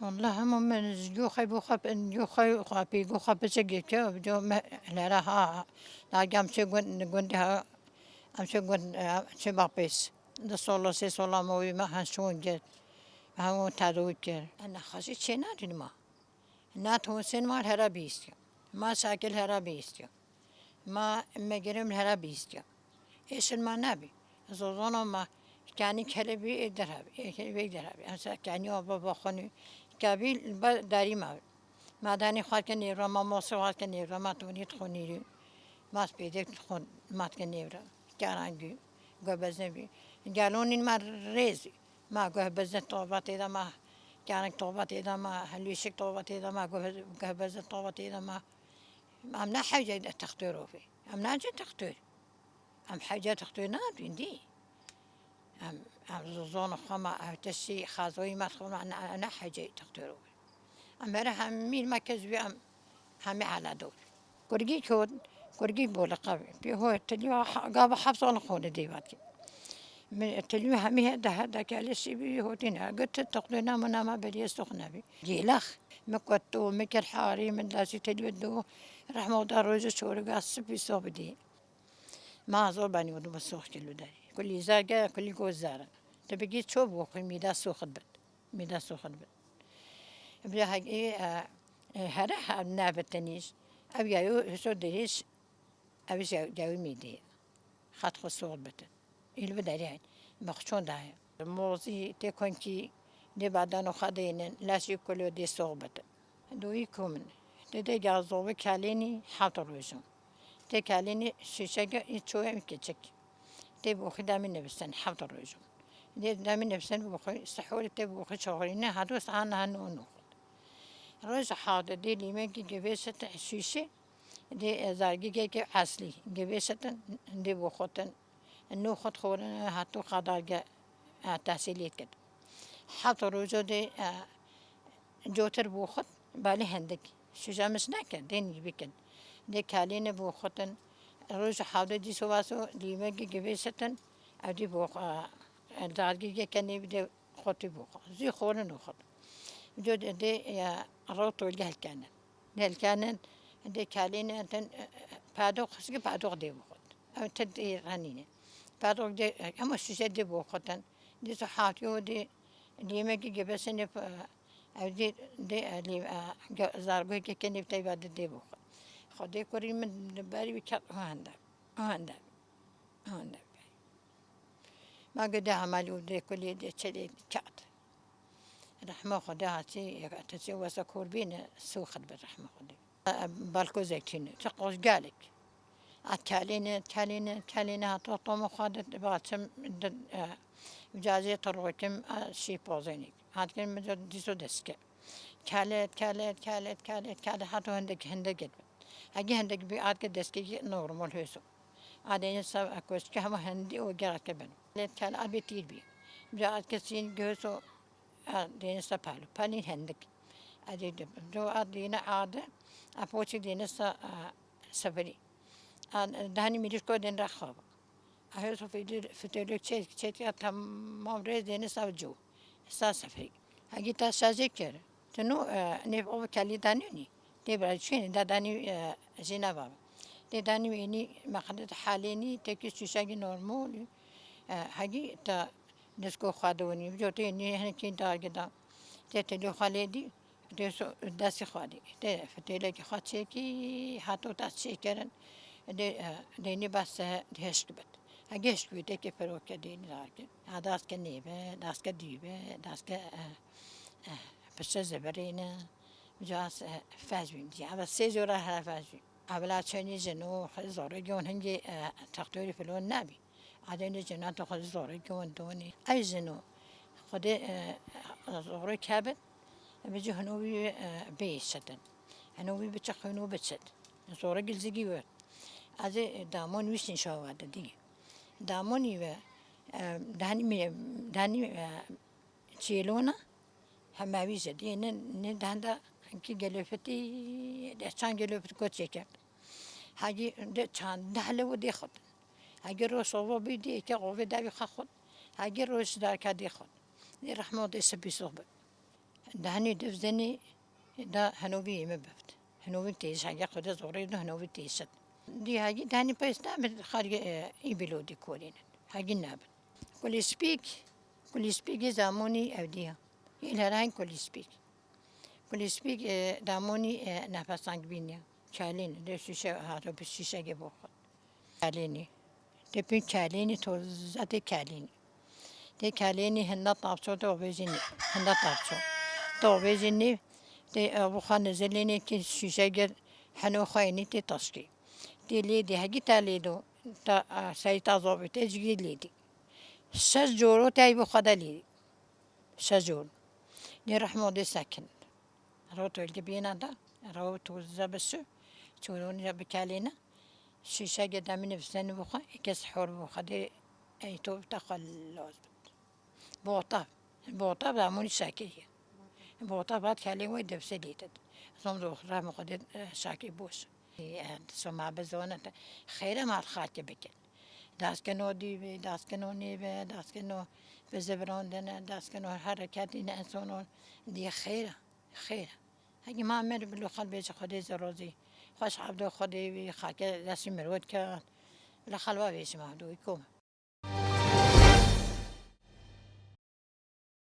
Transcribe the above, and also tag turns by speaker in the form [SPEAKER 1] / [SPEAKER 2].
[SPEAKER 1] والله هم من جو خي بو خب جو خي خابي جو خب سجى كه جو ما لا ها لا جام شو قن ده am شو قن شو بابيس ده صلوا سي صلاة موي ما هنشون جد هم تدوي كر أنا خاشي شيء ندين ما ناتو سن ما هرا بيستيا ما ساكل هرا بيستيا ما مجرم هرا بيستيا إيش ما نبي زوجنا ما كاني كلبي إدرابي كلبي إدرابي أنا كاني أبا بخوني كابيل داري ما داني خال كنيرة ما موسى خال كنيرة ما توني تخوني ما سبيدك تخون ما تكنيرة كان عندي قبضنا بي قالوني ما ريزي ما قبضنا طوبات إذا ما كانك طوبات إذا ما هلويشك طوبات إذا ما قبضنا طوبات إذا ما أم لا حاجة تختاروا فيه أم لا حاجة تختار أم حاجة تختار نادين دي أم زوزون خما تشي خازوي ما تخون أنا حاجة تختاروا أم راح مين ما كذبي أم هم على دور كرجي كود كرجي بولا قوي بيهو تليو قاب حبس على خون ديوات من تليو همي هذا كالشي بيهو تنا قلت تقدنا منا ما بدي سخنا بي جيلخ مكوتو مكر حاري من لاسي تليو دو رحمة الله روز شور قاس بي صوبدي ما زور باني ودو بسوخ تلو داري كل زاقة كل جوزارة تبقي تشوف وقي ميدا سوخد بد ميدا سوخد بد بلا هاي هرح نابتنيش أو يايو سو دريش أو جاوي ميدي خط خصوص بتن البداري يعني مخشون داهي موزي تكون كي دي بعدانو خدينن لاشي كلو دي صوبت دوي كومن تدي جازوبي كاليني حاطر وجون تي كاليني شيشاقة يتشوه مكتشك تي بوخي دامي نفسن حاطر وجون دي دامي نفسن بوخي سحولي تي بوخي شغلينا هادوس عنا هنو روز حاضر دي ليمكي جبسة شيشة دي زارجي كي عسلي جبسة دي بوخوتن إنه خد خورنا هاتو خداجة تحصيليت كده حط روزو دي جوتر بوخت بالي هندك شو جامس نكد دين بكن دي كالين بوختن روز حاضر دي سواسو دي مجي جبسة أو دي بوخ زارجي كني بدي خطي بوخ زي خورنا خد جو دي روتو الجهل كانن دي كالين أنتن بادوق سكي بادوق دي بوخت أو تدي رانينه بادوق دي أما شو دي بوختن دي صحاتيو دي مجي جبسني أو دي اللي زارجي كني بتاعي بعد دي بوخت خدي كوري من بالي بكت هاندا ما قد عملوا دي كل دي تشلي كات رحمة خدا هاتي تتجوز كوربين سوخت بالرحمة خدا بالكو زيتين تقوش قالك كالينا هتوطم خادت باتم جازي تروتم شي بوزينيك هاد كان مجد ديسو دسكة كالت هاتو هندك هاجي هندك بيعاد كدسكي نورمال هيسو عادين سب أكوش كهما هندي وجرت كبن كال أبي تيبي جاءت كسين جوسو عادين سبالو بالين هندك عادي جو عادين عادة أبوشي دين سفري دهني ميريسكو دين رخاب هيسو في تلوك شيء تمام رز دين سافجو سافري هاجي تاسازي كر تنو نيف كالي دانيني تبرد شين داني زينة بابا داني ويني مخدت حاليني تكي شوشاقي نورمال هاجي تا نسكو خادوني بجوتي ني هنكين تاجدا تتلو خالدي دسو داسي خادي فتلك خاتشيكي هاتو تاسيكرن ديني بس هشكبت هجيش بيتك فروك ديني لكن هذا كنيبه داس كديبه داس ك بس زبرينا جاس فازوين دي هذا سيزورا هذا فازوين أبلا تشيني جنو خزوري جون هنجي تختوري في لون نبي عادين جنو تخذ زوري جون دوني أي جنو خدي زوري كابت بيجي هنوي بيشتن هنوي بتشخ هنوي بتشت زوري جلزجي ورد از دامون ویشین شاوده دیگه دامونی و دهنی چیلونا همه ویزه دیگه نه دهنده که گلوفتی دستان گلوفت کت چکرد هاگی چند دهله و دی خود هاگی روز صبح بیدی که قوی دوی خود هاگی روز در کدی خود دی رحمت سبی صحبت دهنی دفزنی دا هنوبی مبفت هنوبی تیز هاگه خود زوری دا هنوبی تیزد دی هاگی دهنی پیست نبود خارج ای بلودی کولین هاگی نبود کلی سپیک زمانی اودیا این هران کلی سپیک دامونی نفسانگ بینیا چالین ده شیشه هاتو به شیشه گه بخور چالینی تپین چالینی توزات چالینی ده چالینی هنده طابچو تو بزنی هنده طابچو تو بزنی ده بخار نزلینی که شیشه گه هنو خاینی تی تشکی دی لیدی هگی تا لیدو تا سایتا زابط اجگی لیدی شش جورو تای بخدا لیدی شش جور دی رحمه دی سکن رو تو الجبينة ده رو توزع بسه تقولون بكالينا شيشة قدامي نفسنا بخا كاس حور بخا دي أي تو تخلص بوطة بعموني ساكية بوطة بعد كالي ويد بسديتد ثم دو خرا مقدد ساكي بوس سمع بزونة خيرة مع الخاتة بكل داس كنو دي داس كنو نيبه داس كنو بزبرون دنا داس كنو حركاتي نأسونون دي خيرة اگه ما مر بلو خال بیچ خودی زروزی خوش عبدو خودی خاک دستی مرود کرد لخالوا بیش ما دوی کم